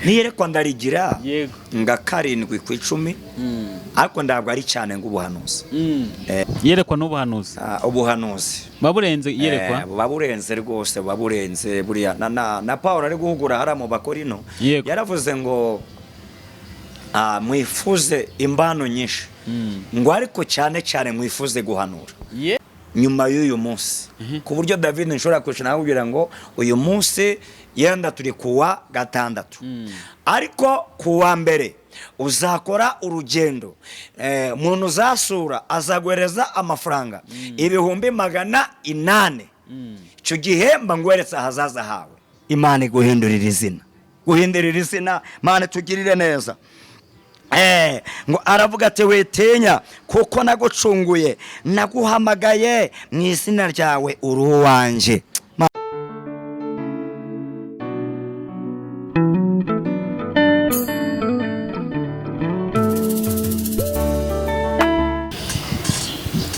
niyerekwa ndarigira yego nga 7 ku 10 ariko ndabwo ari cyane ng'ubuhanuzi yerekwa n'ubuhanuzi ubuhanuzi baburenze yerekwa baburenze rwose baburenze buriya na Paulo ari guhugura hara mu Bakorino yaravuze ngo mwifuze imbano nyinshi ngo ariko cyane cyane mwifuze guhanura nyuma y'uyu munsi ku buryo David nshobora kwishana kugira ngo uyu munsi yenda turi kuwa 6 ariko kuwa mbere uzakora urugendo umuntu uzasura azagwereza amafaranga 800 icyo gihe mba ngweretse ahazaza hawe Imana iguhindurira izina Mana tugirire neza ngo aravuga ati wetenya kuko nagucunguye naguhamagaye mu izina ryawe uri uwanje.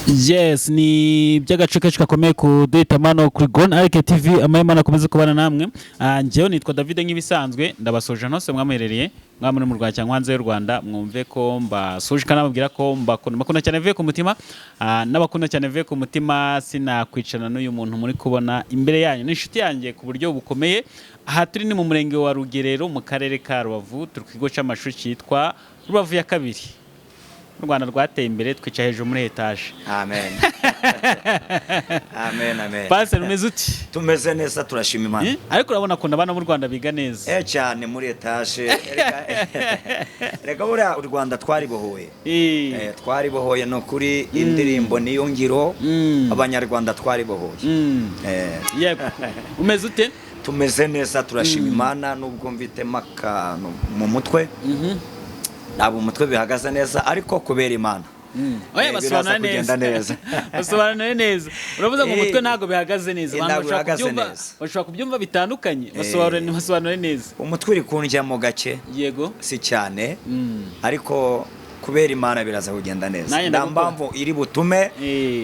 Yes, ni by'agace kacu gakomeye ku Duhitamano kuri Gone Arc TV. Amahemana akomeze kubana namwe. Njyewe nitwa David nk'ibisanzwe ndabasoje nose mwamuherereye mwamuri mu Rwanda cyangwa hanze y'u Rwanda. Mwumve ko mbasoje kana babwira ko mbakunda cyane ve ku mutima n'abakunda cyane ve ku mutima. Sinakwicana n'uyu muntu muri kubona imbere yanyu n'inshuti yanjye ku buryo bukomeye. Aha turi ni mu murenge wa Rugerero mu karere ka Rubavu, turi ku kigo cy'amashuri cyitwa Rubavu ya kabiri. Rwanda rwateye imbere twica hejuru muri etage. Amen. Amen. Pastor umeze uti? Tumeze neza turashima Imana. Ariko urabona ko nabana mu Rwanda biga neza. Cyane muri etage. Reka buriya u Rwanda twaribohoye. Twaribohoye no kuri indirimbo niyo ngiro abanyarwanda twaribohoye. Yego. Umeze ute? Tumeze neza turashima Imana nubwo mvite maka mu mutwe. Ntabwo umutwe bihagaze neza ariko kubera Imana. Oya basobanura neza. Basobanura neza. Uravuze ngo umutwe ntago bihagaze neza. Bashobora kubyumva bitandukanye. Basobanura neza. Umutwe uri kunjya mu gake. Yego. Si cyane. Ariko kubera Imana biraza kugenda neza. Ndambamvu iri butume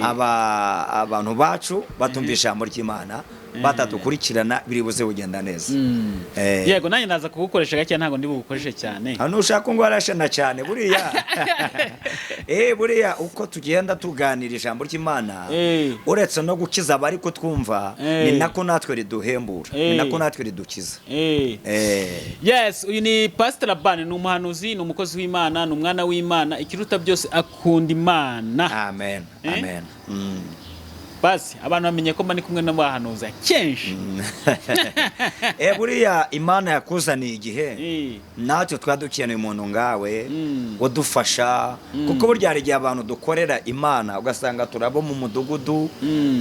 abantu bacu batumvisha ijambo ry'Imana. Batadukurikirana biribuze kugenda neza. Yego nanjye naza kugukoresha gake ntago ndi bugukoreshe cyane. Hano ushaka ngo arashana cyane buriya. Buriya uko tugenda tuganira ijambo ry'Imana uretse no gukiza abari ko twumva ni nako natwe riduhembura. Ni nako natwe ridukiza. Yes, uyu ni Pastor Laban, ni umuhanuzi, ni umukozi w'Imana, ni umwana w'Imana, ikiruta byose akunda Imana. Amen. Basi abantu bamenye ko mani kumwe n'abahanuza kenshi. Buriya Imana yakuzaniye igihe natwe twadukeneye umuntu ngawe udufasha kuko burya hari igihe abantu dukorera Imana ugasanga turabo mu mudugudu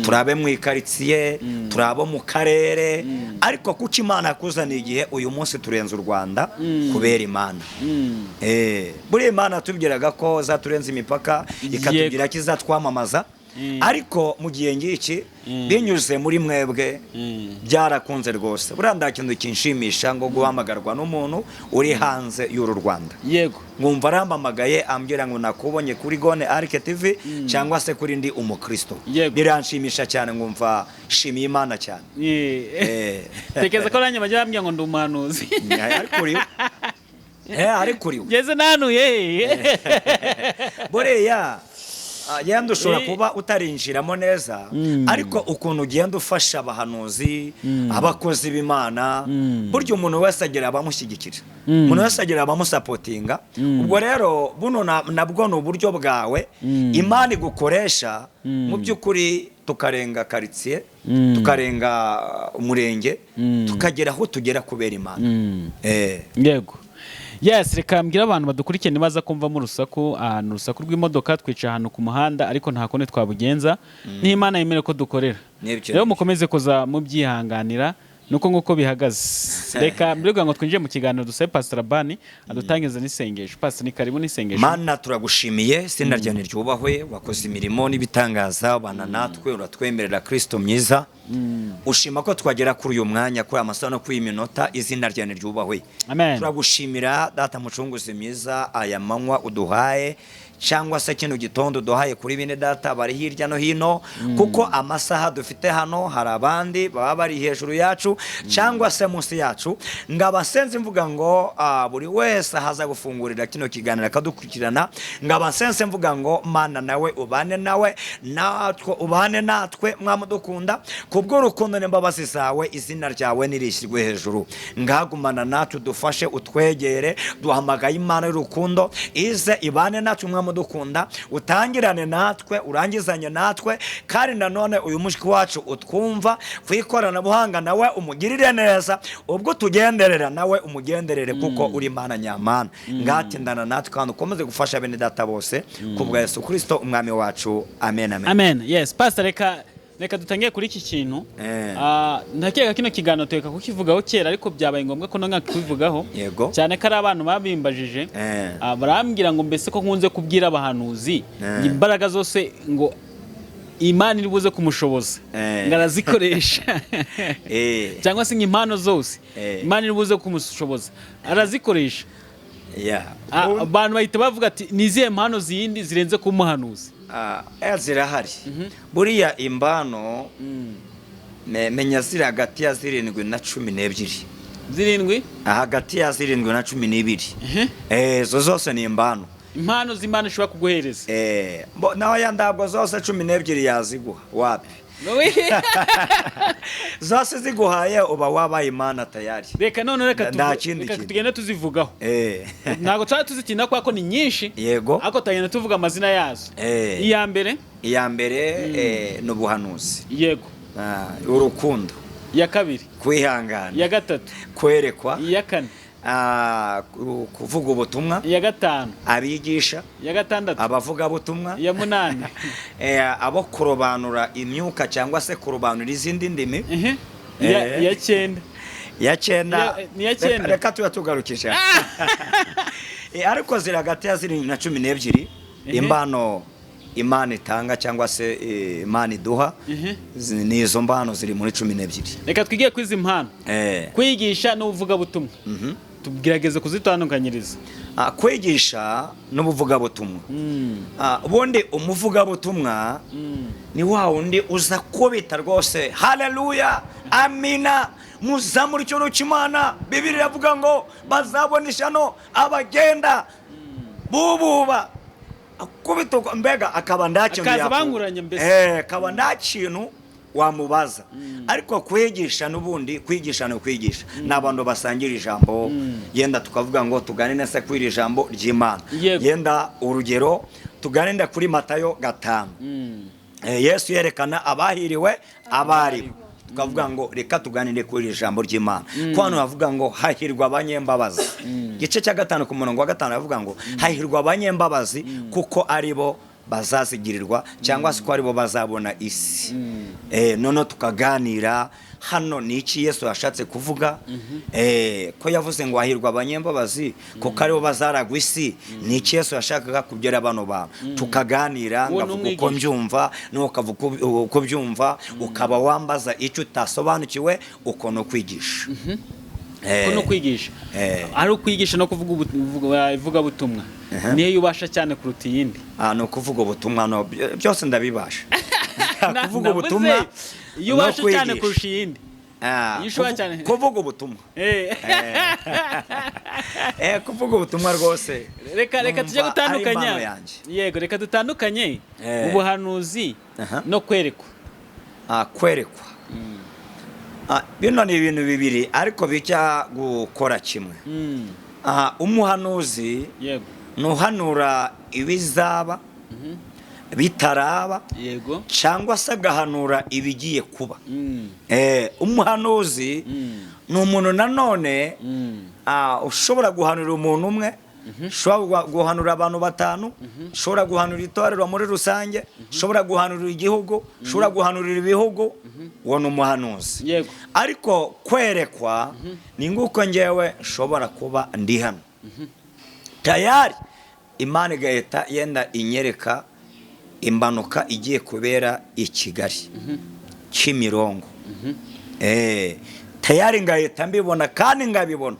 turabe mu ikaritsiye turabo mu karere ariko kuko Imana yakuzaniye igihe uyu munsi turenze u Rwanda kubera Imana. Buriya Imana tubwiraga ko zaturenze imipaka ikatubwira ko izatwamamaza ariko mu gihe ngiki binyuze muri mwebwe byarakunze rwose. Buriya ndakintu kinshimisha ngo guhamagarwa n'umuntu uri hanze y'uru Rwanda. Yego. Ngumva arampamagaye ambwira ngo nakubonye kuri Gone Arc TV cyangwa se kuri ndi umukristo. Biranshimisha cyane ngumva shimiye Imana cyane. Tekeza ko nanjye bajya bambwira ngo ndi umuhanuzi. Ariko uriwe. Ngeze nanuye. Buriya yenda ushobora kuba utarinjiramo neza ariko ukuntu ugenda ufasha abahanuzi abakozi b'Imana buryo umuntu wese agira abamushyigikira umuntu wese agira abamusapotinga. Ubwo rero buno nabwo ni uburyo bwawe Imana igukoresha mu by'ukuri tukarenga karitsiye tukarenga umurenge tukagera aho tugera kubera Imana. Yego. Yes, reka mbwira abantu badukurikiye nibaza kumva mu rusaku urusaku rw'imodoka twica ahantu ku muhanda ariko nta kone twabugenza n'Imana yemere ko dukorera. Rero mukomeze kuza mu byihanganira nuko nguko bihagaze. Reka mbirwa ngo twinjiye mu kiganiro dusabe Pastor Laban adutangiza n'isengesho. Pastor ni karibu n'isengesho. Mana turagushimiye sinda ryane ryubahwe wakoze imirimo n'ibitangaza bana natwe uratwemerera Kristo myiza ushima ko twagera kuri uyu mwanya kuri amasaha no kuri iyi minota izina ryawe ryubahwe. Amen. Turagushimira data mucunguzi mwiza aya manywa uduhaye cyangwa se kino gitondo duhaye kuri bine data bari hirya no hino kuko amasaha dufite hano hari abandi baba bari hejuru yacu cyangwa se munsi yacu. Ngabasenze mvuga ngo buri wese haza gufungurira kino kiganiro akadukurikirana. Ngabasenze mvuga ngo Mana nawe ubane nawe natwe ubane natwe mwamudukunda kubwo urukundo n'imbabazi zawe izina ryawe nirishyirwe hejuru. Ngagumana natwe dufashe utwegere duhamagaye Imana y'urukundo ize ibane natwe mudukunda utangirane natwe urangizanye natwe kandi nanone uyu mushiki wacu utwumva kwikorana buhanga nawe umugirire neza ubwo tugenderera nawe umugenderere kuko uri Imana nyamana. Ngatindana natwe kandi ukomeze gufasha bene data bose kubwa Yesu Kristo umwami wacu. Amen, amen. Amen. Yes, Pastor, reka dutangiye kuri iki kintu. Ndakeka kino kiganiro tweka kukivugaho kera ariko byabaye ngombwa ko nanga kubivugaho cyane ko ari abantu babimbajije. Barambwira ngo mbese ko nkunze kubwira abahanuzi imbaraga zose ngo Imana iri buze kumushoboza ngarazikoresha cyangwa se impano zose Imana iri buze kumushoboza arazikoresha. Abantu bahita bavuga ati nizihe mpano zindi zirenze kumuhanuzi? Zirahari. Buriya imbano menya ziri hagati ya 7 na 12. 7 hagati ya 7 na 12. Zo zose ni imbano. Impano z'Imana ishobora kuguhereza. Naho yandabwo zose 12 yaziguha wapi? Zose ziguhaye uba wabaye Imana tayari. Reka none reka tugende tuzivugaho. Ntago twari tuzitinda kwako ni nyinshi. Yego. Ako tagenda tuvuga amazina yazo. Iya mbere n'ubuhanuzi. Yego. Urukundo. Ya kabiri. Kwihangana. Ya gatatu. Kwerekwa. Ya kane. Kuvuga ubutumwa. Ya gatanu. Abigisha. Ya gatandatu. Abavuga butumwa. Ya munani. Abo kurobanura imyuka cyangwa se kurobanura izindi ndimi. Ya cyenda. Ya cyenda. Ni ya cyenda. Reka tugarukisha. Ariko ziri hagati ya 7 na 12 imbano Imana itanga cyangwa se Imana iduha nizo mbano ziri muri 12. Reka twigiye kwiza impano. Kwigisha no uvuga butumwa. Tugerageze kuzitandukanyiriza. Kwigisha n'ubuvuga butumwa. Ubundi umuvuga butumwa ni wa wundi uza kubita rwose haleluya amina muzamura icyo cy'Imana. Bibiliya iravuga ngo bazabonisha no abagenda bububa akubita mbega akaba ndakintu yakubanguranye mbese akaba ndakintu wamubaza. Ariko kwigisha n'ubundi kwigisha no kwigisha n'abantu basangira ijambo yenda tukavuga ngo tuganine se kwiri ijambo ry'Imana. Yenda urugero tuganenda kuri Matayo 5. Yesu yerekana abahiriwe abari tukavuga ngo reka tuganire kuri ijambo ry'Imana. Ko hano bavuga ngo hahirwa abanyembabazi. Gice cya 5 ku murongo wa 5 bavuga ngo hahirwa abanyembabazi kuko aribo bazazigirirwa cyangwa se ko aribo bazabona isi. None tukaganira hano ni iki Yesu yashatse kuvuga. Ko yavuze ngo hahirwa abanyembabazi kuko aribo bazaragwa isi. Ni iki Yesu yashakaga kubyera abantu ba tukaganira ngavuga uko mbyumva n'ukavuga uko byumva ukaba wambaza icyo utasobanukiwe uko no kwigisha. Kono kwigisha ari ukwigisha no kuvuga ivuga butumwa niyo yubasha cyane kuruta yindi. No kuvuga ubutumwa no byose ndabibasha. Kuvuga ubutumwa yubasha cyane kurusha yindi. Kuvuga ubutumwa. Kuvuga ubutumwa rwose. Reka tujye gutandukanya. Yego reka dutandukanye ubuhanuzi no kwerekwa. Kwerekwa. Bino ni ibintu bibiri ariko bijya gukora kimwe. Umuhanuzi nuhanura ibizaba bitaraba cyangwa se agahanura ibigiye kuba. Umuhanuzi ni umuntu nanone ushobora guhanura umuntu umwe, ushobora guhanura abantu 5, ushobora guhanura itorero muri rusange, ushobora guhanura igihugu, ushobora guhanurira ibihugu. Uwo ni umuhanuzi. Ariko kwerekwa ni nguko ngewe nshobora kuba ndi hano tayari Imana igahita yenda inyereka imbanuka igiye kubera i Kigali Kimirongo tayari ngahita mbibona kandi ngabibona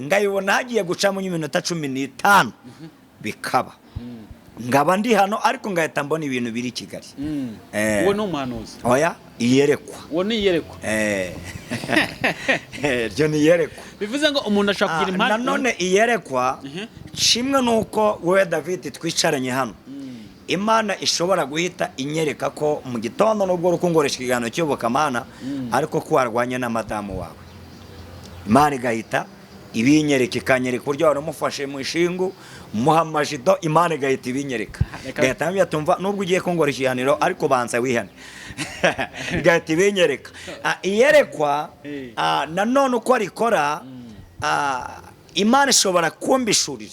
ngabibona hagiye gucamo iminota 15 bikaba ngaba ndi hano ariko ngahita mbona ibintu biri Kigali. Uwo ni umuhanuzi? Oya, iyerekwa. Uwo ni iyerekwa? Ryo ni iyerekwa. Bivuze ngo umuntu ashaka kugira impano. Nanone iyerekwa kimwe nuko wowe David twicaranye hano, Imana ishobora guhita inyereka ko mu gitondo nubwo rukungoresha ikiganiro cy'ubukamana ariko ko warwanye na madamu wawe, Imana igahita ibinyereka, ikanyereka uburyo waramufashe mu ishingu muhamajido, Imana igahita ibinyereka, gahita tumva nubwo ugiye kungoresha ikiganiro ariko banza wihane. Igahita ibinyereka. Iyerekwa nanone uko rikora, Imana ishobora kumbishurira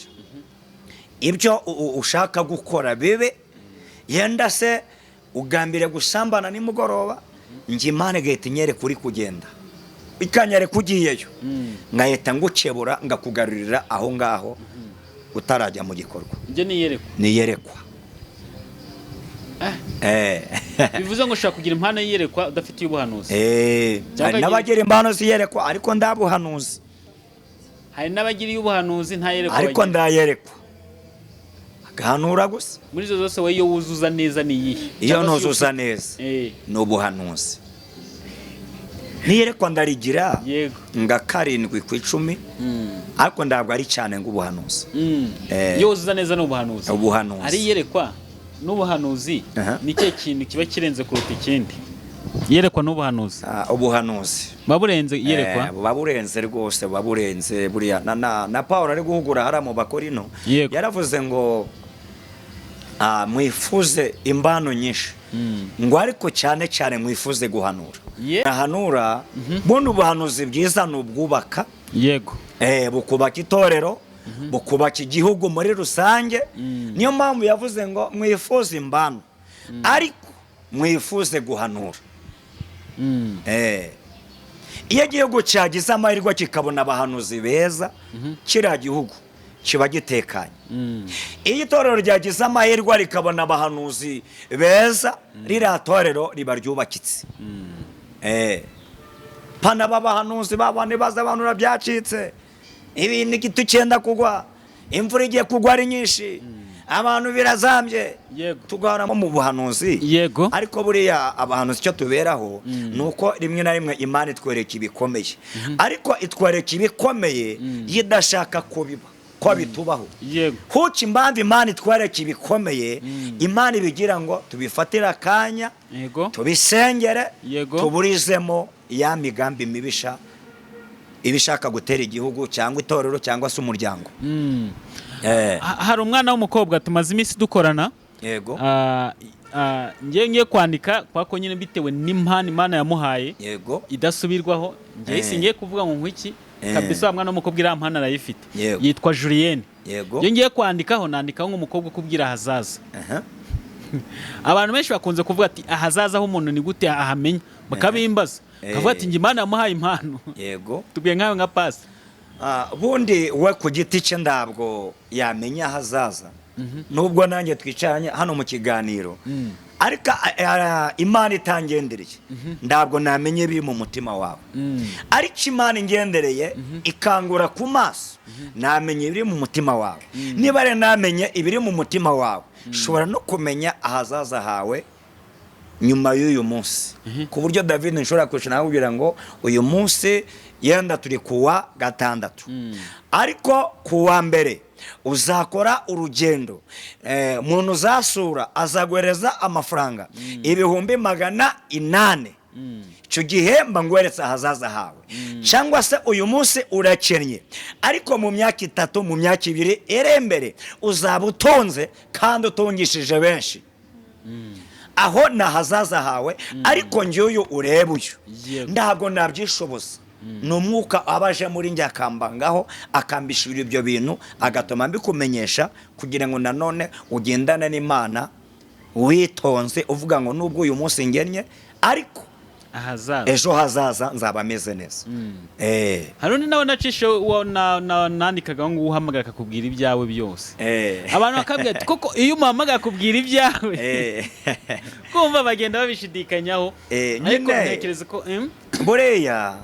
ibyo ushaka gukora bibe, yenda se ugambire gusambana nimugoroba, nje Imana igahita inyereka uri kugenda, ikanyereka ugiyeyo, ngahita ngukebura ngakugarurira aho ngaho utarajya mu gikorwa. Nje niyerekwa? Niyerekwa. Bivuze ngo ushaka kugira impano yiyerekwa udafitiye ubuhanuzi? Hari n'abagira impano ziyerekwa ariko ndabuhanuzi. Hari n'abagiriye ubuhanuzi ntayerekwa ariko ndayerekwa, agahanura gusa. Muri zo zose we iyo wuzuza neza ni iyihe? Iyo nuzuza neza ni ubuhanuzi. Niyerekwa ndarigira nga 7 ku 10, ariko ndabwo ari cyane ngo ubuhanuzi. Iyo wuzuza neza no ubuhanuzi. Ubuhanuzi ari yerekwa n'ubuhanuzi ni cyo kintu kiba kirenze kuruta ikindi. Yerekwa n'ubuhanuzi. Ubuhanuzi baburenze yerekwa? Baburenze rwose, baburenze buriya. Na Paulo ari guhugura hara mu Bakorino yaravuze ngo mwifuze imbano nyinshi, ngo ariko cyane cyane mwifuze guhanura. Ahanura bundi ubuhanuzi bwiza n'ubwubaka, bukubaka itorero, bukubaka igihugu muri rusange. Niyo mpamvu yavuze ngo mwifuze imbano ariko mwifuze guhanura. Iyo igihugu cyagize amahirwe kikabona abahanuzi beza, kiriya gihugu kiba gitekanye. Iyo itorero ryagize amahirwe rikabona abahanuzi beza, ririya torero riba ryubakitse. Pana babahanuzi babane baza abanura byacitse, ibintu gitucyenda kugwa, imvura igiye kugwa ari nyinshi, abantu birazambye, tugaramo mu buhanuzi. Ariko buriya abahanuzi cyo tuberaho nuko rimwe na rimwe Imana itwereka ibikomeye, ariko itwereka ibikomeye yidashaka kubiba ko bitubaho. Huki impamvu Imana itwereka ibikomeye, Imana ibigira ngo tubifatira akanya, tubisengere, tuburizemo ya migambi mibisha ibishaka gutera igihugu cyangwa itorero cyangwa se umuryango. Hari umwana w'umukobwa tumaze iminsi dukorana, ngiye kwandika kwako nyine bitewe n'impano Imana yamuhaye idasubirwaho. Ngiye kuvuga ngo nkwiki kabisa wa mwana w'umukobwa iriya mpano arayifite, yitwa Julienne. Iyo ngiye kwandikaho nandikaho nk'umukobwa kubwira ahazaza. Abantu benshi bakunze kuvuga ati ahazaza aho umuntu ni gute ahamenya, bakabimbaza kavuga ati Imana yamuhaye impano. Tubwiye nkawe nka pasi. Bundi we ku giti cye ndabwo yamenya ahazaza, nubwo nanjye twicaranye hano mu kiganiro, ariko Imana itangendereye ndabwo namenye biri mu mutima wawe. Ariko Imana ingendereye ikangura ku maso, namenye ibiri mu mutima wawe. Niba ari namenye ibiri mu mutima wawe, shobora no kumenya ahazaza hawe nyuma y'uyu munsi. Ku buryo David nshobora kwishana nakubwira ngo uyu munsi yenda turi kuwa 6, ariko kuwa mbere uzakora urugendo, umuntu uzasura azagwereza amafaranga 800. Icyo gihe mba ngweretse ahazaza hawe. Cyangwa se uyu munsi urakennye, ariko mu myaka 3 mu myaka 2 iri imbere uzaba utonze kandi utungishije benshi. Aho na hazaza hawe. Ariko njyewe ureba uyu ntabwo nabyishoboza, n'umwuka abaje muri njye akambangaho akambishura ibyo bintu agatuma mbikumenyesha, kugira ngo nanone ugendane n'Imana witonze uvuga ngo nubwo uyu munsi ngennye ariko ejo hazaza nzaba meze neza. hari undi nawe nacishe nandikaga ngo uhamagara akakubwira ibyawe byose, abantu bakabwira ati koko iyo umuhamagara akubwira ibyawe kumva bagenda babishidikanyaho, ariko ntekereza ko buriya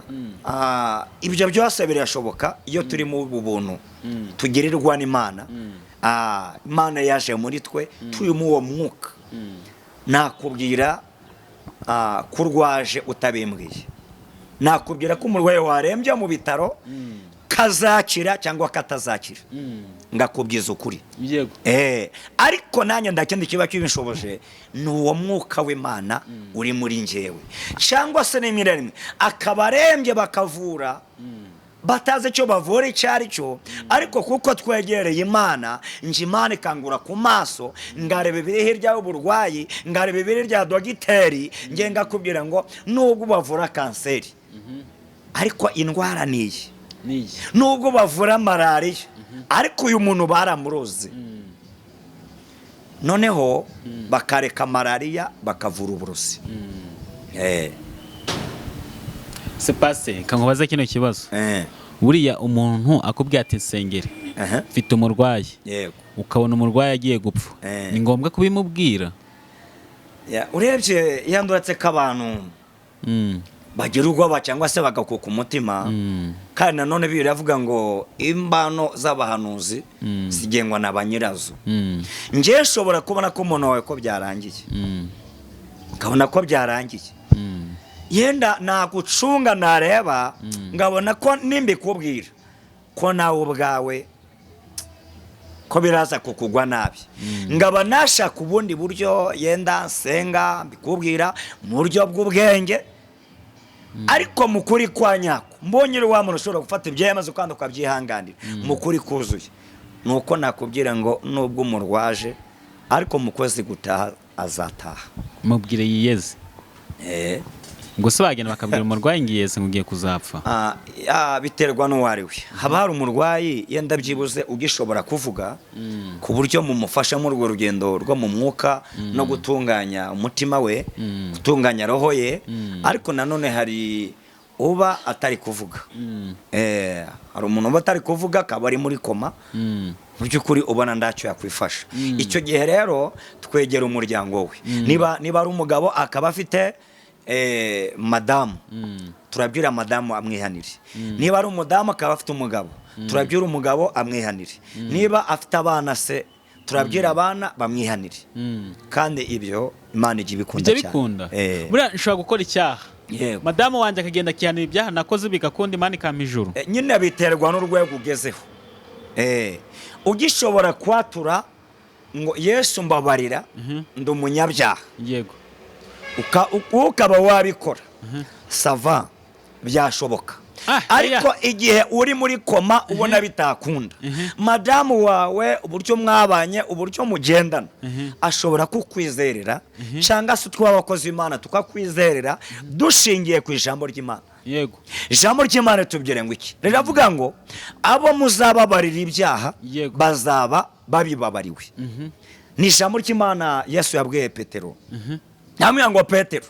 ibyo byose birashoboka iyo turi mu buntu tugirirwa n'Imana. Imana yaje muri twe turi mu uwo mwuka. Nakubwira kurwaje utabimbwiye, nakubwira ko umurwayi warembye mu bitaro kazakira cyangwa katazakira, ngakubwiza ukuri. Ariko nanjye ndakindi kiba kibishoboje ni uwo mwuka w'Imana uri muri njyewe, cyangwa se n'imwe akaba arembye bakavura batazi icyo bavura icyo ari cyo, ariko kuko twegereye Imana, nje Imana ikangura ku maso ngareba ibiri hirya y'uburwayi, ngareba ibiri rya dogiteri, nge ngakubwira ngo nubwo bavura kanseri ariko indwara niyi, nubwo bavura malariya ariko uyu muntu baramuroze, noneho bakareka malariya bakavura uburozi. Sepase kankubaza kino kibazo, buriya umuntu akubwiye ati nsengere mfite umurwayi, ukabona umurwayi agiye gupfa, ni ngombwa kubimubwira? Urebye yanduratse k'abantu bagira ubwoba cyangwa se bagakuka umutima, kandi nanone biravuga ngo imbano z'abahanuzi zigengwa na banyirazo. Ngiye nshobora kubona ko umuntu wawe ko byarangiye, ukabona ko byarangiye, yenda nagucunga nareba ngabona ko nimbikubwira ko nawe ubwawe ko biraza kukugwa nabi, ngaba nashaka ubundi buryo yenda nsenga mbikubwira mu buryo bw'ubwenge, ariko mukuri kwa nyako mbonye wa muntu ushobora gufata ibyemaze kandi ukabyihanganira mukuri kuzuye, nuko nakubwira ngo nubwo umurwaje ariko mukwezi gutaha azataha, mubwire yiyeze. Ngo se bagenda bakabwira umurwayi ngiyeze ngo ugiye kuzapfa? Biterwa n'uwari we. Haba hari umurwayi yenda byibuze ugishobora kuvuga ku buryo mumufasha mu rwo rugendo rwo mu mwuka no gutunganya umutima we, gutunganya roho ye, ariko nanone hari uba atari kuvuga. Hari umuntu uba atari kuvuga akaba ari muri koma, by'ukuri ubona ndacyo yakwifasha. Icyo gihe rero twegera umuryango we, niba ari umugabo akaba afite madamu, turabwira madamu amwihanire. Niba ari umudamu akaba afite umugabo, turabwira umugabo amwihanire. Niba afite abana se, turabwira abana bamwihanire. Kandi ibyo Imana ijya ibikunda cyane. Buriya nshobora gukora icyaha, madamu wanjye akagenda akihanira ibyaha nakoze bigakunda, Imana ikampa ijuru. Nyine biterwa n'urwego ugezeho. Ugishobora kwatura ngo Yesu mbabarira ndi umunyabyaha, ukaba wabikora, sava byashoboka. Ariko igihe uri muri koma ubona bitakunda, madamu wawe uburyo mwabanye, uburyo mugendana, ashobora kukwizerera, cyangwa se tw'abakozi b'Imana tukakwizerera dushingiye ku ijambo ry'Imana. Ijambo ry'Imana tubwire ngo iki? Riravuga ngo abo muzababarira ibyaha bazaba babibabariwe. Ni ijambo ry'Imana Yesu yabwiye Petero. Namwe ngo Petero,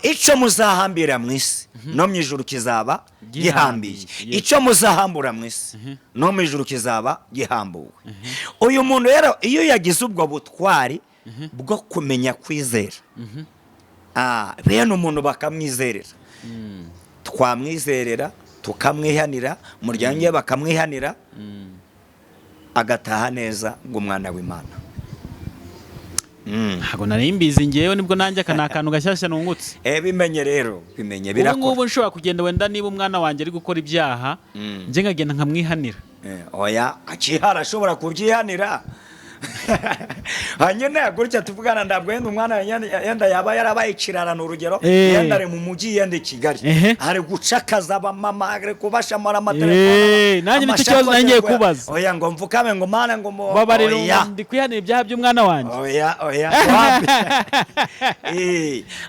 icyo muzahambira mu isi no mu ijuru kizaba gihambiye, icyo muzahambura mu isi no mu ijuru kizaba gihambuwe. Uyu muntu rero iyo yagize ubwo butwari bwo kumenya kwizera, bene umuntu bakamwizerera, twamwizerera tukamwihanira, umuryango we bakamwihanira, agataha neza ngo umwana w'Imana. Ntabwo nari mbizi ngewe, nibwo nanjye aka ni akantu gashyashya nungutse. Bimenye rero, bimenye birakora. Ubu nshobora kugenda wenda niba umwana wanjye ari gukora ibyaha, njye nkagenda nkamwihanira. Oya, akihara ashobora kubyihanira. Hanyuma gutya tuvugana, ndabwo yenda umwana yenda yaba yarabaye ikirarana, urugero yenda ari mu mujyi yenda i Kigali, ari gucakaza abamama, ari kubashamara amatelefone. Nanjye nicyo kibazo nangiye kubaza. Oya ngo mvukame ngo mana ngo babarira ndi kwihanira ibyaha by'umwana wanjye. Oya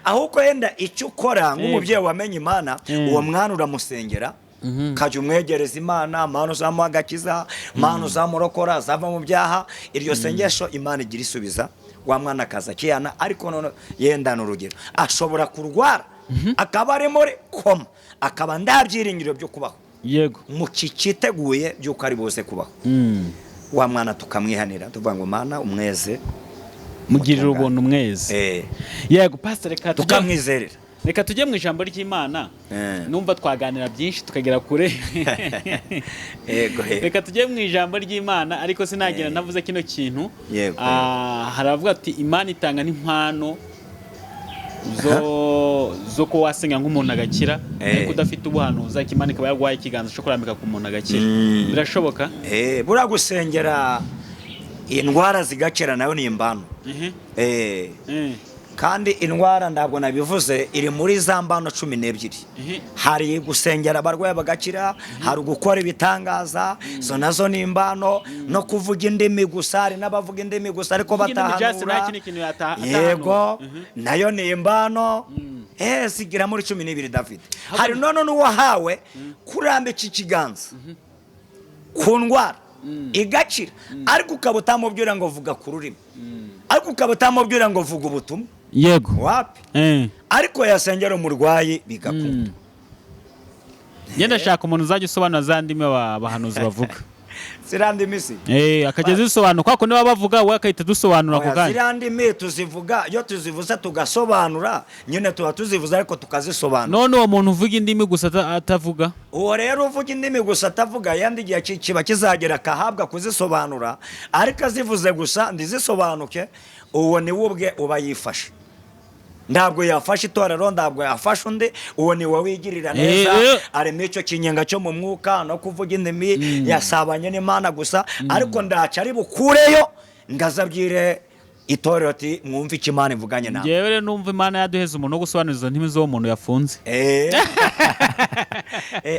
ahubwo yenda icyo ukora nk'umubyeyi wamenye Imana, uwo mwana uramusengera, kajya umwegereza Imana, Mana uzamuha agakiza, Mana uzamurokora azava mu byaha. Iryo sengesho Imana igira isubiza, wa mwana akaza kiyana. Ariko none yenda n'urugero ashobora kurwara akaba ari muri koma, akaba nta byiringiro byo kubaho, yego, mu kiteguye by'uko ari buze kubaho. Wa mwana tukamwihanira tuvuga ngo Mana umweze, mugirira ubuntu mweze. Yego pastor, tukamwizerera. Reka tujye mu ijambo ry'Imana. Numva twaganira byinshi tukagera kure. Reka tujye mu ijambo ry'Imana, ariko sinagira navuze kino kintu. Haravuga ati Imana itanga n'impano zo ko wasenga nk'umuntu agakira, ariko udafite ubuhanuzi Imana ikaba yarwaye ikiganza cyo kurambika ku muntu agakira. Birashoboka? Bura gusengera indwara zigakira nayo ni imbano. Kandi indwara ntabwo nabivuze iri muri za mbano 12. Hari gusengera abarwayi bagakira, hari gukora ibitangaza, zo nazo ni imbano, no kuvuga indimi gusa, hari n'abavuga indimi gusa ariko batahanura. Yego, nayo ni imbano. Sigira muri 12 David. Hari none n'uwahawe kurambika ikiganza ku ndwara igakira, ariko ukaba utamubwira ngo vuga ku rurimi, ariko ukaba utamubwira ngo vuga ubutumwa. Yego, wapi? Ariko yasengera umurwayi bigakunda. Ngenda shaka umuntu uzajya usobanura za ndimi abahanuzi bavuga. Zirandimi si? Akageza isobanura kwako niba bavuga we akahita dusobanura ako kanya. Zirandimi tuzivuga, iyo tuzivuza tugasobanura, nyine tuba tuzivuza ariko tukazisobanura. None uwo muntu uvuga indimi gusa atavuga? Uwo rero uvuga indimi gusa atavuga, yandi gihe kiba kizagera akahabwa kuzisobanura, ariko azivuze gusa ndizisobanuke, uwo ni we ubwe uba yifashe. Ntabwo yafashe itorero, ntabwo yafashe undi, uwo ni wowe wigirira neza. Arimo icyo kinyenga cyo mu mwuka no kuvuga indimi, yasabanye n'Imana gusa, ariko ndaca ari bukureyo ngazabyire itorero ati mwumve icyo Imana ivuganye nawe. Yewe rero numva Imana yaduheza umuntu wo gusobanura izo ndimi z'uwo muntu yafunze.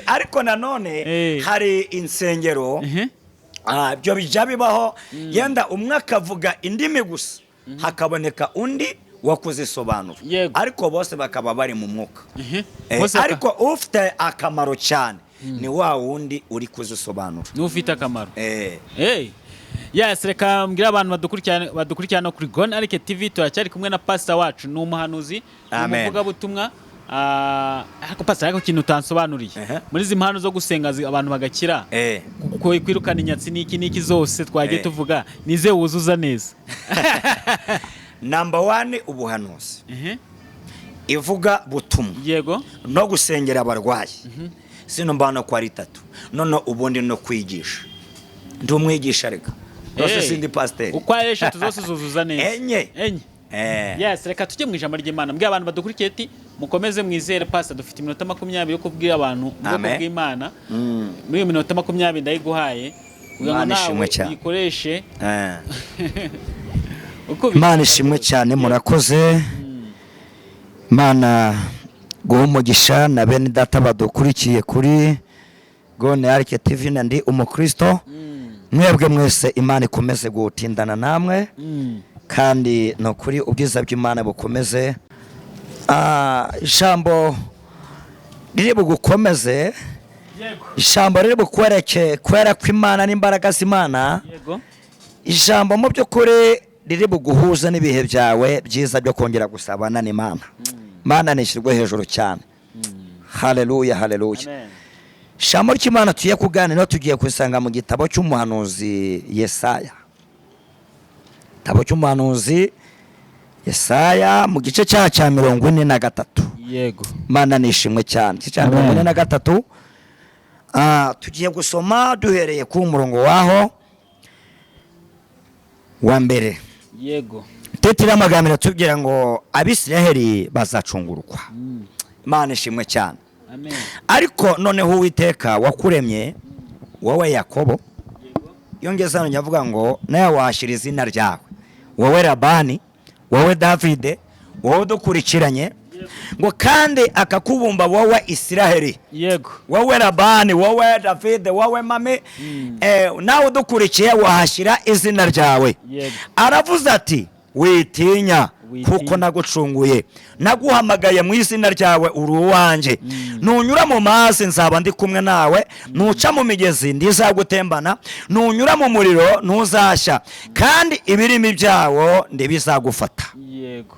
Ariko nanone hari insengero byo bijya bibaho, yenda umwe akavuga indimi gusa, hakaboneka undi wakuzisobanura, ariko bose bakaba bari mu mwuka. Ariko ufite akamaro cyane ni wa wundi uri kuzisobanura. Ni ufite akamaro. Yes, reka mbwira abantu badukurikirana kuri Gone Arike TV, turacyari kumwe na pastor wacu, ni umuhanuzi, umuvuga butumwa. Ariko pastor, ariko kintu utansobanuriye muri izi mpano zo gusenga abantu bagakira, kwirukana inyatsi n'iki zose twagiye tuvuga, nize wuzuza neza. Number 1 ubuhanuzi, ivuga butumwa, yego, no gusengera abarwayi. Sino mbana kwa 3, none ubundi no kwigisha. Ndi umwigisha reka, rose sindi pastor. Uko ari 3 zose zuzuza neza. Enye. Yes, reka tujye mu ijambo ry'Imana. Mbwira abantu badukurikiye ati mukomeze mwizere pastor, dufite iminota 20 yo kubwira abantu ubwoko bw'Imana. Muri iyo minota 20 ndayiguhaye kugira ngo ikoreshe. Imana ishimwe cyane, murakoze. Imana guha umugisha na bene data badukurikiye kuri Gone Arike TV, ndi umukristo. Mwebwe mwese Imana ikomeze gutindana namwe, kandi no kuri ubwiza bw'Imana bukomeze. Ijambo riri bugukomeze, ijambo riri bukwereke kwera kw'Imana n'imbaraga z'Imana. Ijambo mu by'ukuri riri buguhuza n'ibihe byawe byiza byo kongera gusabana n'Imana. Imana nishirwe hejuru cyane. Haleluya, haleluya. Ijambo ry'Imana tugiye kuganira tugiye kwisanga mu gitabo cy'umuhanuzi Yesaya. Gitabo cy'umuhanuzi Yesaya mu gice cya 43. Yego. Imana nishimwe cyane. Cya 43. Tugiye gusoma duhereye ku murongo waho wa mbere. Yego. Tetira amagambo tubwira ngo Abisiraheli bazacungurwa. Imana ishimwe cyane. Amen. Ariko noneho Uwiteka wakuremye wowe Yakobo, yongeza nyavuga ngo nawe washira izina ryawe, wowe Labani, wowe Davide, wowe dukurikiranye, ngo kandi akakubumba wowe Isiraheli. Yego. Wowe Labani, wowe Davide, wowe mame, nawe dukurikiye wahashira izina ryawe. Aravuze ati witinya kuko nagucunguye, naguhamagaye mu izina ryawe uri uwanjye. Nunyura mu mazi nzaba ndi kumwe nawe, nuca mu migezi ndizagutembana, nunyura mu muriro ntuzashya, kandi ibirimi byawo ndibizagufata. Yego.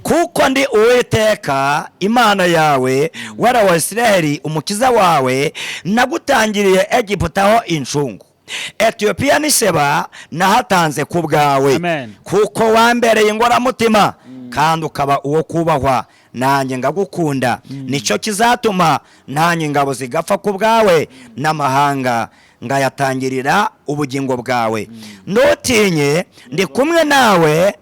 kuko ndi Uwiteka Imana yawe wera wa Isiraheli umukiza wawe, nagutangiriye Egiputa ho incungu, Etiyopiya n'Iseba nahatanze ku bwawe, kuko wambereye ingoramutima kandi ukaba uwo kubahwa, nanjye ngagukunda. Nicyo kizatuma nanjye ingabo zigapfa ku bwawe, n'amahanga ngayatangirira ubugingo bwawe. Ntutinye, ndi kumwe nawe,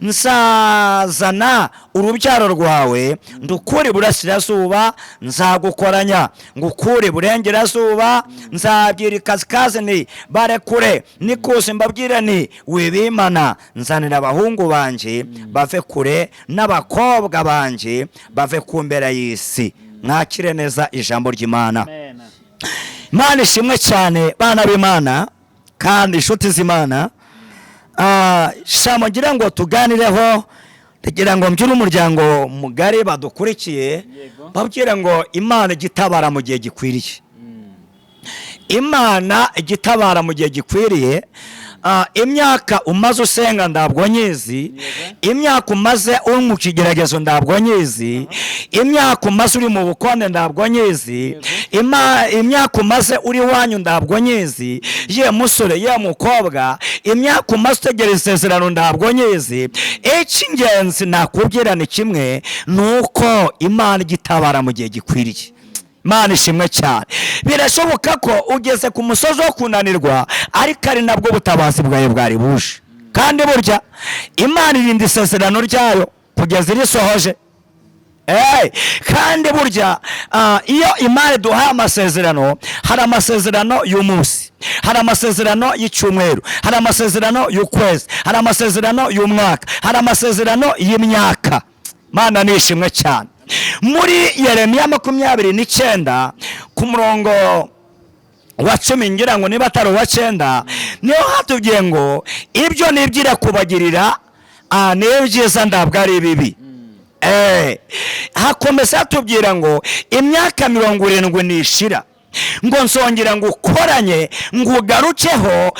nsazana urubyaro rwawe, ndukure iburasirazuba nzagukoranya, ngukure iburengerazuba nzabyira ikasikazi nti barekure, n'ikusi mbabwire nti wibimana. Nzanira abahungu banje bave kure, n'abakobwa banje bave ku mbera y'isi. Mwakire neza ijambo ry'Imana. Imana ishimwe cyane bana b'Imana kandi inshuti z'Imana. Shamo ngira ngo tuganireho, tugira ngo mbyure umuryango mugari badukurikiye, babwire ngo Imana igitabara mu gihe gikwiriye. Imana igitabara mu gihe gikwiriye. Imyaka umaze usenga ndabwo nyizi, imyaka umaze uri mu kigeragezo ndabwo nyizi, imyaka umaze uri mu bukonde ndabwo nyizi, imyaka umaze uri wanyu ndabwo nyizi, ye musore ye mukobwa, imyaka umaze utegera isezerano ndabwo nyizi. Icy'ingenzi nakubwira ni kimwe, nuko Imana igitabara mu gihe gikwiriye. Imana ishimwe cyane. Birashoboka ko ugeze ku musozi wo kunanirwa, ariko ari nabwo butabazi bwawe bwari buje. Kandi burya Imana irinda isezerano ryayo kugeza irisohoje. Kandi burya iyo Imana duhaye amasezerano, hari amasezerano y'umunsi, hari amasezerano y'icyumweru, hari amasezerano y'ukwezi, hari amasezerano y'umwaka, hari amasezerano y'imyaka. Imana nishimwe cyane. Muri Yeremiya 29 ku murongo wa 10, ngira ngo niba atari wa 9, niho hatubwiye ngo ibyo nibyira kubagirira n'ibyiza ndabwo ari bibi. Hakomeza hatubwira ngo imyaka 70 nishira, ngo nsongera ngo ukoranye, ngo ugarukeho,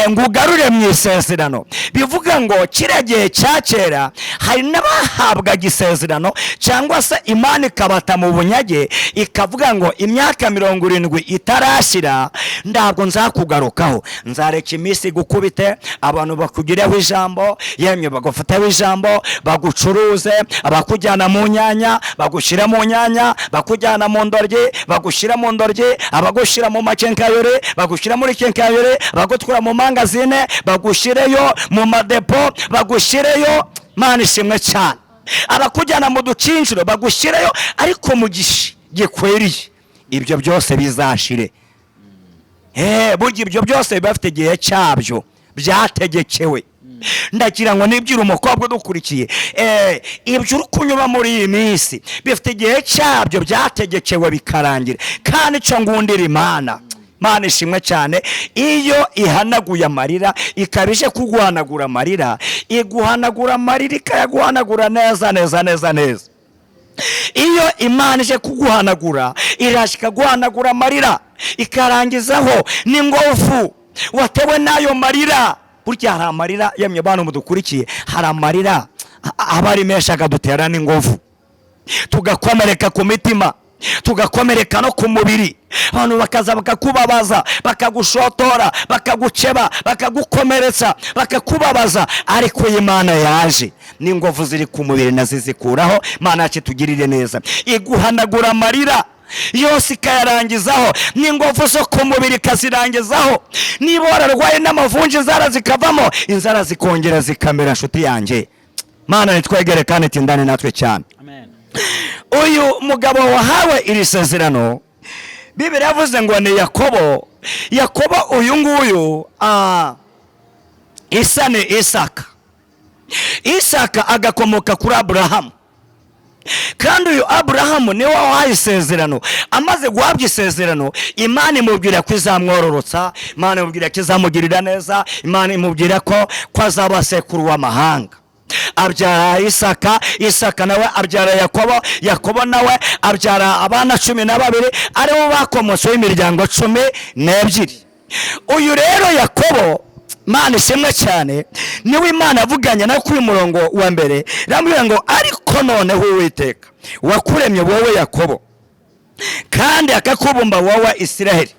ngo ugarure mu isezerano. Bivuga ngo kiriya gihe cya kera hari n'abahabwaga isezerano, cyangwa se Imana ikabata mu bunyage, ikavuga ngo imyaka 70 itarashira ntabwo nzakugarukaho, nzareka iminsi gukubite, abantu bakugireho ijambo, yemwe bagufataho ijambo, bagucuruze, abakujyana mu nyanya bagushyira mu nyanya, bakujyana mu ndoryi bagushyira mu ndoryi, abagushira mu makenkayore bagushira muri kenkayore, bagutwara mu mangazine bagushireyo, mu madepo bagushireyo. Mana ishimwe cyane. Abakujyana mu dukinjiro bagushireyo, ariko mu gikwiriye. Ibyo byose bizashire. Burya ibyo byose bafite igihe cyabyo byategekewe. Ndagira ngo nibyira umukobwa udukurikiye, ibyo uri kunyura muri iyi minsi bifite igihe cyabyo byategekewe bikarangira. kandi cyo ngundira Imana. Imana ishimwe cyane. Iyo ihanaguye amarira, ikabije kuguhanagura amarira, iguhanagura amarira ikayaguhanagura neza neza neza neza. Iyo Imana ije kuguhanagura, irashika guhanagura amarira ikarangizaho n'ingofu watewe nayo marira. Burya hari amarira, yemye bantu mudukurikiye, hari amarira abari menshi akadutera n'ingofu, tugakomereka ku mitima, tugakomereka no ku mubiri. Abantu bakaza bakakubabaza, bakagushotora, bakaguceba, bakagukomeretsa, bakakubabaza. Ariko Imana yaje n'ingofu ziri ku mubiri nazizikuraho. Imana yacu tugirire neza, iguhanagura amarira yose ikayarangizaho, n'ingofu zo ku mubiri ikazirangizaho. Niba wararwaye n'amavunja inzara zikavamo, inzara zikongera zikamera. Nshuti yanjye, Mana nitwegere kandi tindane natwe cyane. Uyu mugabo wahawe iri sezerano, Bibiliya yavuze ngo ni Yakobo. Yakobo uyu nguyu isa ni Isaka. Isaka agakomoka kuri Aburahamu, kandi uyu Aburahamu niwe wahaye isezerano. Amaze guhabwa isezerano, Imana imubwira ko izamwororotsa, Imana imubwira ko izamugirira neza, Imana imubwira ko azaba sekuru w'amahanga. Abyara Isaka, Isaka nawe abyara Yakobo, Yakobo nawe abyara abana 12, aribo bakomotseho imiryango 12. Uyu rero Yakobo Imana ishimwe cyane. Niwe Imana avuganye nawe kuri murongo wa mbere, ramubwira ngo ariko noneho Uwiteka wakuremye wowe Yakobo kandi akakubumba wowe Isiraheli.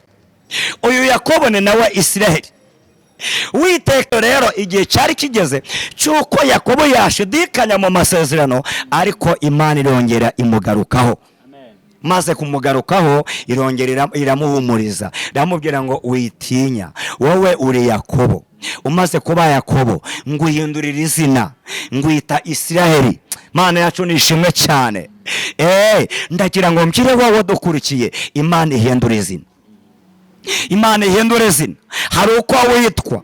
Uyu Yakobo ni nawe Isiraheli. Uwiteka rero igihe cyari kigeze cyuko Yakobo yashidikanya mu masezerano, ariko Imana irongera imugarukaho. Maze kumugarukaho irongera iramuhumuriza, iramubwira ngo witinya, wowe uri Yakobo. Umaze kuba Yakobo nguhindurira izina ngwita Isiraheli. Mana yacu nishimwe cyane. Ndagira ngo mbwire wowe dukurikiye, Imana ihindura izina. Imana ihindura izina. Hari uko witwa,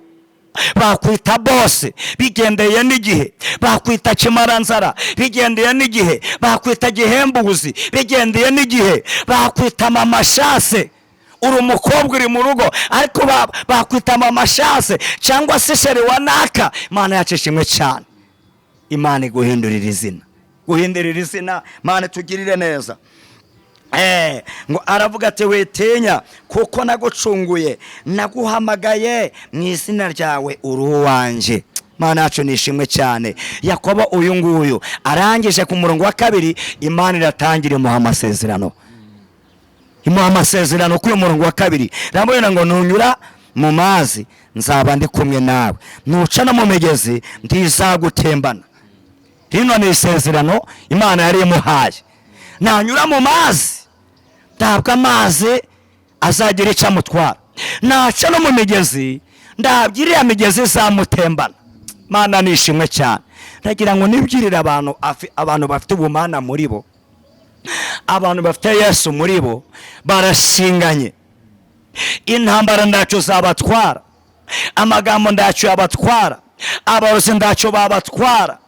bakwita bose bigendeye n'igihe, bakwita kimaranzara bigendeye n'igihe, bakwita gihembuzi bigendeye n'igihe, bakwita mama shase, uri umukobwa uri mu rugo ariko bakwita mama shase cyangwa se shere wanaka. Imana yacu ishimwe cyane. Imana iguhindurira izina, guhindurira izina. Mana tugirire neza. Ngo aravuga ati witinya kuko nagucunguye, naguhamagaye mu izina ryawe uri uwanjye. Mana yacu nishimwe cyane. Yakobo uyu nguyu arangije ku murongo wa kabiri, Imana iratangira imuha amasezerano. Imuha amasezerano kuri murongo wa kabiri, ramubwira ngo nunyura mu mazi nzaba ndi kumwe nawe, nuca no mu migezi ndizagutembana. Rino ni isezerano Imana yari imuhaye. Nanyura mu mazi ntabwo amazi azagira icyo amutwara, naca no mu migezi ntabwo iriya migezi izamutembana. Mana nishimwe cyane. Ndagira ngo nibwirire abantu bafite ubumana muri bo, abantu bafite Yesu muri bo, barashinganye. Intambara ntacyo zabatwara, amagambo ntacyo yabatwara, abarozi ntacyo babatwara,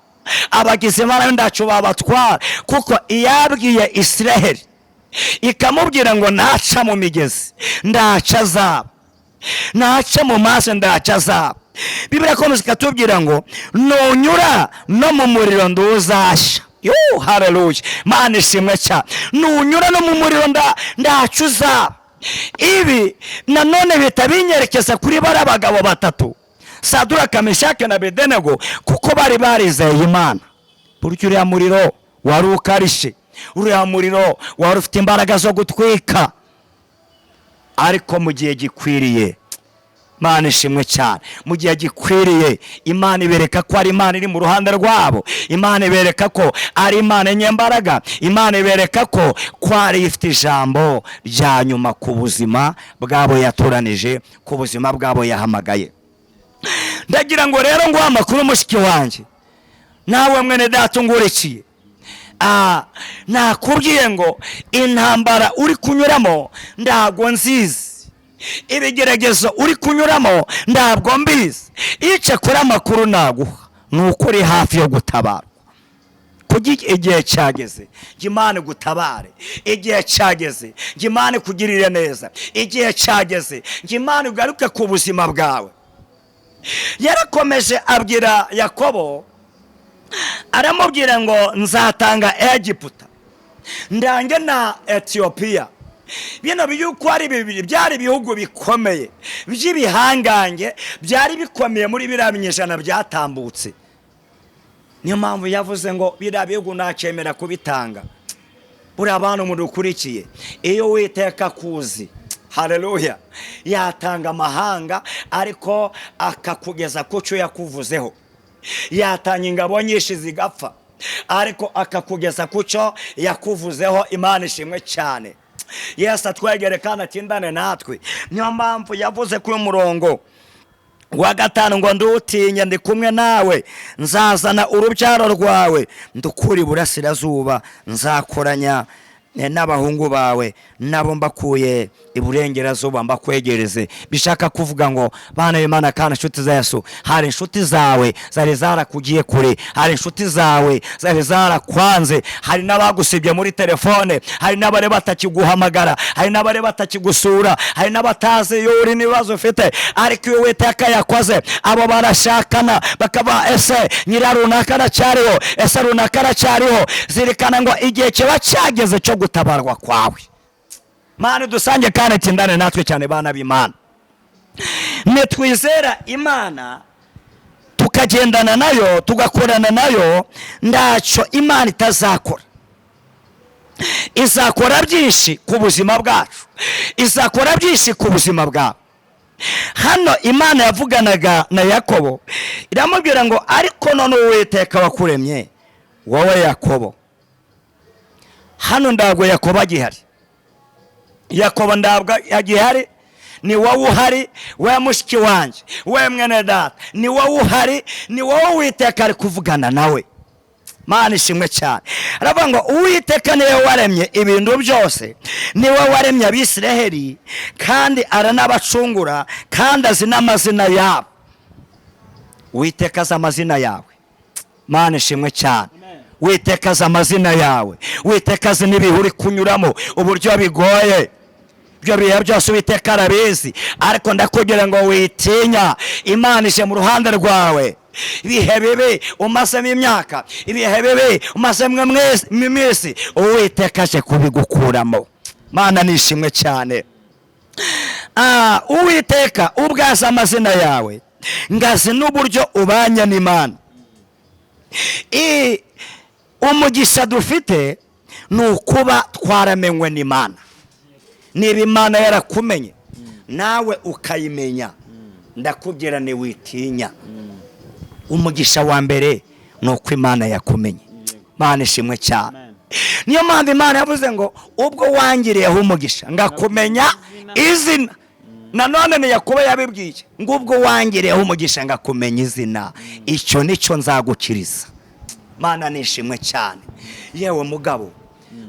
abagizi ba nabi ntacyo babatwara. Kuko iyabwiye Isiraheli ikamubwira ngo naca mu migezi ndaca azaba, naca mu mazi ndaca azaba. Bibiliya ikomeza ikatubwira ngo nunyura no mu muriro nduzashya. Haleluya. Mana ishimwe cyane. Nunyura no mu muriro ndaca uzaba. Ibi nanone bihita binyerekeza kuri bari bagabo batatu, Saduraka, Meshaki na Abedenego, kuko bari barizeye Imana. Burya uriya muriro wari ukarishe, uriya muriro wari ufite imbaraga zo gutwika, ariko mu gihe gikwiriye, Mana ishimwe cyane, mu gihe gikwiriye Imana ibereka ko ari Imana iri mu ruhande rwabo. Imana ibereka ko ari Imana nyembaraga. Imana ibereka ko ari ifite ijambo rya nyuma ku buzima bwabo yatoranije, ku buzima bwabo yahamagaye. Ndagira ngo rero nguha amakuru mushiki wanjye, nawe mwene data ungurikiye. Nakubwiye ngo intambara uri kunyuramo ntabwo nzizi, ibigeragezo uri kunyuramo ntabwo mbizi. Ice kuri amakuru naguha ni uko uri hafi yo gutabarwa. Igihe cyageze Imana gutabare, igihe cyageze Imana kugirire neza, igihe cyageze Imana ugaruke ku buzima bwawe. Yarakomeje abwira Yakobo, aramubwira ngo nzatanga Egiputa ndange na Etiyopiya. Bino byuko ari bibiri byari bihugu bikomeye by'ibihangange, byari bikomeye muri biriya binyejana byatambutse. Niyo mpamvu yavuze ngo biriya bihugu nacemera kubitanga. Buriya abantu mudukurikiye, iyo Uwiteka kuzi, haleluya, yatanga amahanga ariko akakugeza ku cyo yakuvuzeho. Yatanga ingabo nyinshi zigapfa ariko akakugeza ku cyo yakuvuzeho. Imana ishimwe cyane. Yesu atwegere kandi atindane natwe. Niyo mpamvu yavuze kuri murongo wa gatanu ngo ndutinye ndi kumwe nawe, nzazana urubyaro rwawe ndukura iburasirazuba, nzakoranya n'abahungu bawe nabo mbakuye iburengerazuba mbakwegereze. Bishaka kuvuga ngo bana b'Imana kandi inshuti za Yesu, hari inshuti zawe zari zarakugiye kure, hari inshuti zawe zari zarakwanze, hari n'abagusibye muri telefone, hari n'abare batakiguhamagara, hari n'abare batakigusura, hari n'abatazi iyo uri n'ibibazo ufite. Ariko iyo Uwiteka yakoze, abo barashakana bakaba ese nyira runaka aracyariho, ese runaka aracyariho. Zirikana ngo igihe kiba cyageze cyo gutabarwa kwawe. Mana dusange kandi tindane natwe cyane bana b'Imana. nitwizera Imana tukagendana nayo tugakorana nayo, ntacyo Imana itazakora. Izakora byinshi ku buzima bwacu, izakora byinshi ku buzima bwawe. Hano Imana yavuganaga na Yakobo iramubwira ngo ariko none Uwiteka wakuremye wowe Yakobo. Hano ntabwo Yakobo agihari, Yakobo ntabwo agihari, ni wowe uhari, we mushiki wanjye, we mwene data, ni wowe uhari, ni wowe Uwiteka ari kuvugana nawe. Mana ishimwe cyane. Aravuga ngo Uwiteka niwe waremye ibintu byose, niwe waremye Abisiraheli kandi aranabacungura kandi azi n'amazina yabo. Uwiteka azi amazina yawe. Mana ishimwe cyane. Uwiteka azi amazina yawe, Uwiteka azi n'ibihe uri kunyuramo, uburyo bigoye. Ibyo bihe byose Uwiteka arabizi, ariko ndakubwira ngo witinya, Imana ije mu ruhande rwawe. Ibihe bibi umazemo imyaka, ibihe bibi umazemo iminsi, Uwiteka aje kubigukuramo. Mana nishimwe cyane. Uwiteka ubwaza amazina yawe, ngazi n'uburyo ubanye n'Imana. Umugisha dufite ni ukuba twaramenywe n'Imana. Niba Imana yarakumenye nawe ukayimenya, ndakubwira ni witinya. Umugisha wa mbere ni uko Imana yakumenye. Mana ishimwe cyane. Niyo mpamvu Imana yavuze ngo ubwo wangiriyeho umugisha ngakumenya izina. Nanone ni Yakobo yabibwiye ngo ubwo wangiriyeho umugisha ngakumenya izina, icyo nicyo nzagukiriza. Mana nishimwe cyane. Yewe mugabo,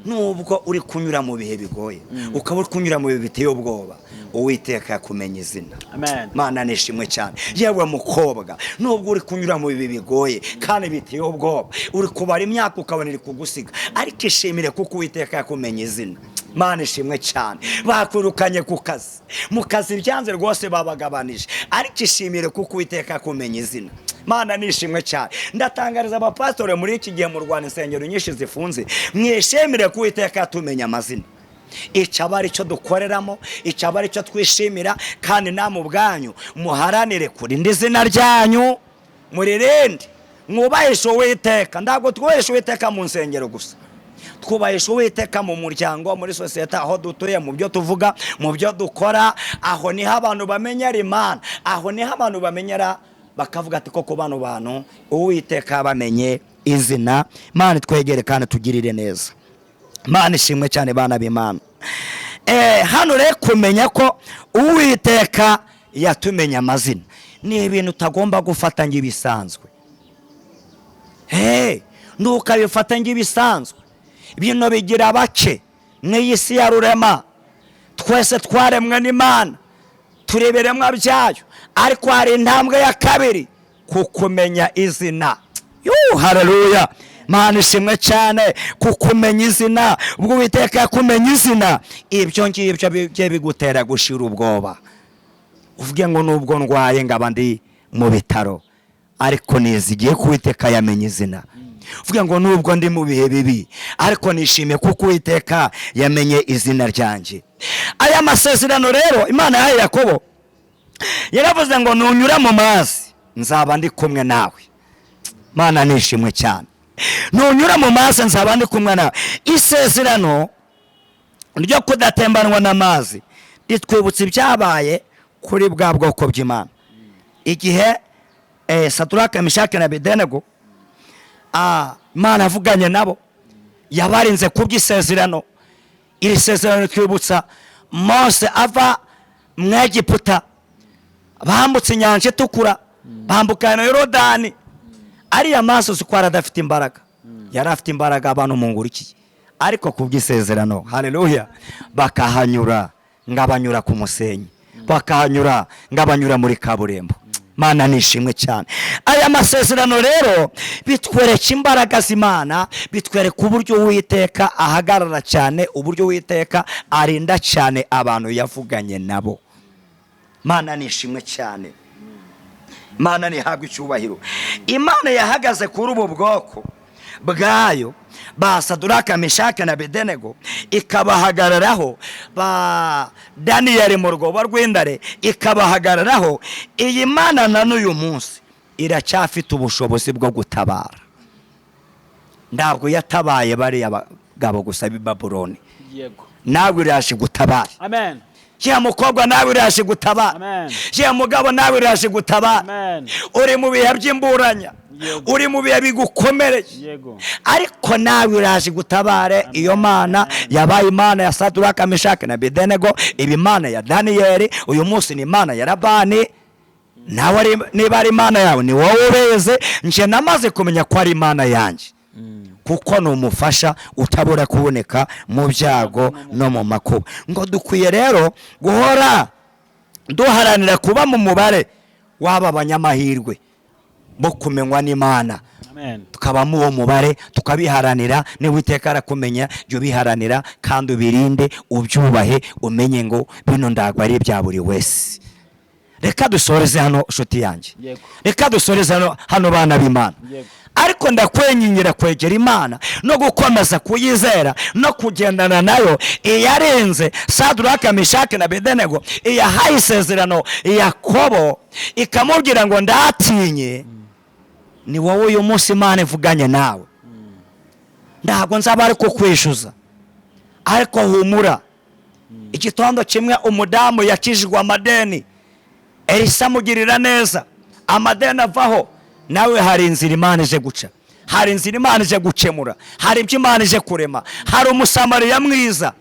nubwo uri kunyura mu bihe bigoye, ukaba uri kunyura mu bihe biteye ubwoba, Uwiteka yakumenya izina. Amen. Mana nishimwe cyane. Yewe mukobwa, nubwo uri kunyura mu bihe bigoye kandi biteye ubwoba, uri kubara imyaka ukabona iri kugusiga, ariko ishimire kuko Uwiteka yakumenya izina. Mana ishimwe cyane. Bakwirukanye ku kazi, mu kazi byanze rwose babagabanije, ariko ishimire kuko Uwiteka yakumenya izina. Mana nishimwe cyane. Ndatangariza abapasitore muri iki gihe mu Rwanda insengero nyinshi zifunze, mwishimire ko Uwiteka yatumenya amazina. Icyo ari cyo dukoreramo, icyo ari cyo twishimira, kandi namwe ubwanyu muharanire kurinda izina ryanyu, muririnde, mwubahishe Uwiteka. Ntabwo twubahishe Uwiteka mu nsengero gusa, twubahishe Uwiteka mu muryango, muri sosiyete, aho dutuye, mu byo tuvuga, mu byo dukora. Aho niho abantu bamenyera Imana, aho niho abantu bamenyera bakavuga ati koko bano bantu Uwiteka bamenye izina. Mana twegere kandi tugirire neza. Mana ishimwe cyane bana b'Imana. Hano rero kumenya ko Uwiteka yatumenya amazina ni ibintu utagomba gufata nk'ibisanzwe. Ntukabifata nk'ibisanzwe. Ibintu bigira bake mw'iyi si ya rurema. Twese twaremwe n'Imana, tureberemwa byayo, ariko hari intambwe ya kabiri, kukumenya izina. Haleluya. Mana ishimwe cyane, kukumenya izina. Ubwo Uwiteka yakumenya izina, ibyo ngibyo bye bigutera gushira ubwoba. Uvuge ngo nubwo ndwaye ngaba ndi mu bitaro, ariko nizigiye ko Uwiteka yamenye izina. Uvuge ngo nubwo ndi mu bihe bibi, ariko nishimiye kuko Uwiteka yamenye izina ryanjye. Aya masezerano rero Imana yahaye Yakobo, yaravuze ngo nunyura mu mazi nzaba ndi kumwe nawe. Mana nishimwe cyane. Nunyura mu mazi nzaba ndi kumwe nawe. Isezerano ryo kudatembanwa n'amazi ritwibutsa ibyabaye kuri bwa bwoko bw'Imana. Igihe Saduraka, Meshaki na Abedenego, Imana yavuganye nabo, yabarinze kuby'isezerano. Iri sezerano ritwibutsa Mose ava mu Egiputa, bambutse inyanja itukura, bambukana Yorodani. Ariya maso sikwara adafite imbaraga, yari afite imbaraga abantu mungurikiye, ariko kuby'isezerano, haleluya, bakahanyura ngabanyura ku musenyi, bakahanyura ngabanyura muri kaburimbo. Mana nishimwe cyane. Aya masezerano rero bitwereka imbaraga z'Imana, bitwereka uburyo Uwiteka ahagarara cyane, uburyo Uwiteka arinda cyane abantu yavuganye nabo. Mana nishimwe cyane. Mana nihabwe icyubahiro. Imana yahagaze kuri ubu bwoko bwayo ba Saduraka Meshaki na Abedenego ikabahagararaho, ba Daniyeli mu rwobo rw'indare ikabahagararaho. Iyi Mana na n'uyu munsi iracyafite ubushobozi bwo gutabara. Ntabwo yatabaye bariya bagabo gusa b'i Babuloni, nawe iraje gutabara. Amen. Ya mukobwa nawe iraje gutabara. Amen. Ya mugabo nawe iraje gutabara. Amen. Uri mu bihe by'imburanya, uri mu bihe bigukomereye, ariko nawe iraje gutabare. Iyo Mana yabaye Imana ya Saduraka Meshaki na Abedenego, iba Imana ya Daniyeli, uyu munsi ni Imana ya Labani. Nawe niba ari Imana yawe ni wowe ubeze. Nje namaze kumenya ko ari Imana yanjye, kuko ni umufasha utabura kuboneka mu byago no mu makuba. Ngo dukwiye rero guhora duharanira kuba mu mubare w'aba banyamahirwe bo kumenywa n'Imana. Tukabamo uwo mubare tukabiharanira. niba Uwiteka arakumenya jya ubiharanira kandi ubirinde, ubyubahe, umenye ngo bino ntabwo ari ibya buri wese. Reka dusoreze hano nshuti yanjye, reka dusoreze hano bana b'Imana. Ariko ndakwenyingira kwegera Imana no gukomeza kuyizera no kugendana nayo. Iyarenze Saduraka Meshaki na Abedenego, iyahaye isezerano Yakobo ikamubwira ngo ndatinye, ni wowe uyu munsi Imana ivuganye nawe. Ntabwo nzaba ari kukwishyuza, ariko humura. Igitondo kimwe umudamu yakijijwe amadeni, Elisa amugirira neza, amadeni avaho. Nawe hari inzira Imana ije guca, hari inzira Imana ije gukemura, hari ibyo Imana ije kurema. Hari umusamariya mwiza